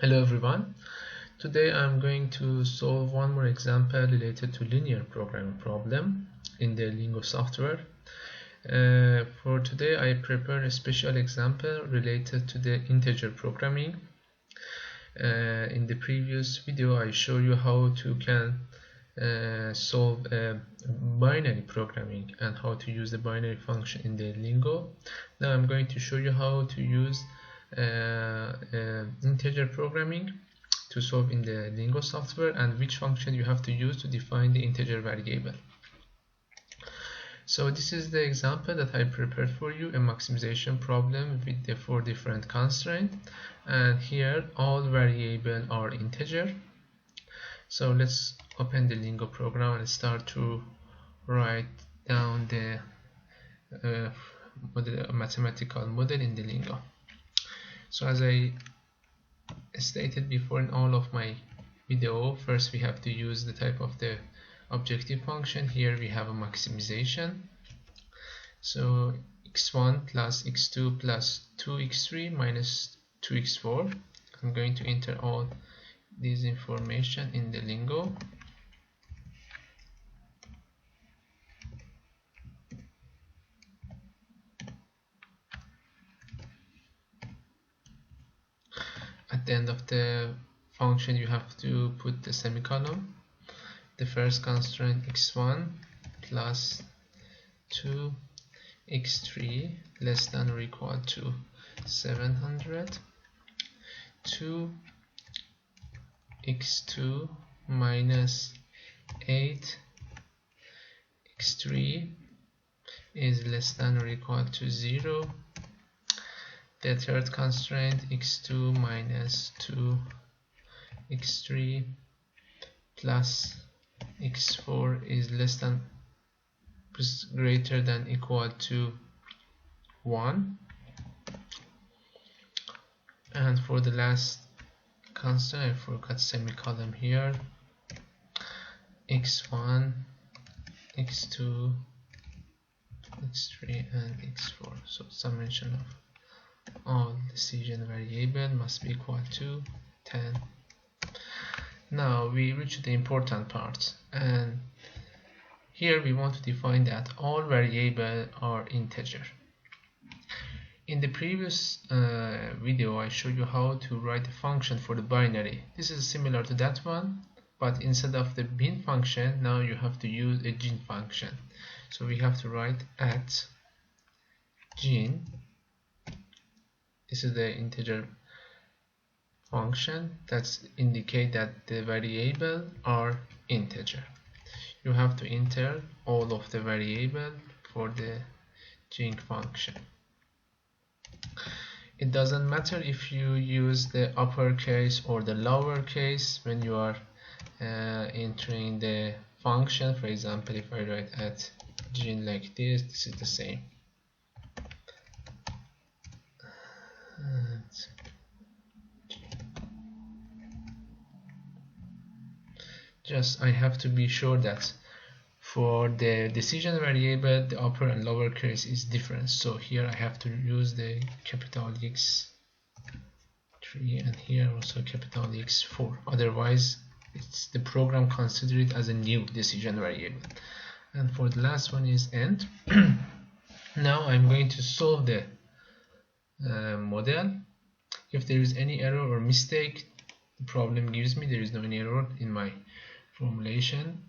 Hello everyone. Today I'm going to solve one more example related to linear programming problem in the LINGO software. For today I prepared a special example related to the integer programming. In the previous video I showed you how to solve binary programming and how to use the binary function in the LINGO. Now I'm going to show you how to use integer programming to solve in the LINGO software and which function you have to use to define the integer variable. So this is the example that I prepared for you, a maximization problem with the 4 different constraints, and here all variables are integer. So let's open the LINGO program and start to write down the mathematical model in the LINGO. So as I stated before in all of my video, first we have to use the type of the objective function. Here we have a maximization. So x1 plus x2 plus 2x3 minus 2x4. I'm going to enter all this information in the LINGO. At the end of the function you have to put the semicolon. The first constraint x1 plus 2x3 less than or equal to 700, 2x2 minus 8x3 is less than or equal to 0. The third constraint x2 minus 2x3 plus x4 is less than greater than equal to 1. And for the last constant, I forgot semicolon here, x1, x2, x3 and x4. So summation of all decision variable must be equal to 10. Now we reach the important part, and here we want to define that all variables are integer. In the previous video I showed you how to write a function for the binary. This is similar to that one, but instead of the bin function now you have to use a gin function. So we have to write at gin. This is the integer function that indicate that the variable are integer. You have to enter all of the variable for the gin function. It doesn't matter if you use the uppercase or the lowercase when you are entering the function. For example, if I write at gin like this is the same. Just I have to be sure that for the decision variable the upper and lower case is different. So here I have to use the capital X3 and here also capital X4. Otherwise the program consider it as a new decision variable. And for the last one is end. Now I'm going to solve the model. If there is any error or mistake, the problem gives me there is no any error in my formulation.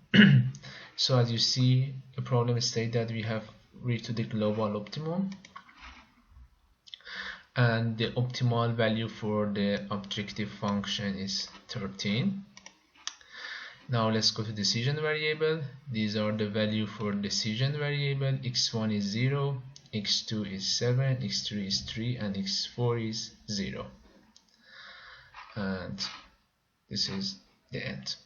So as you see, the problem states that we have reached the global optimum and the optimal value for the objective function is 13. Now let's go to decision variable. These are the value for decision variable. x1 is 0, x2 is 7, x3 is 3 and x4 is 0. And this is the end.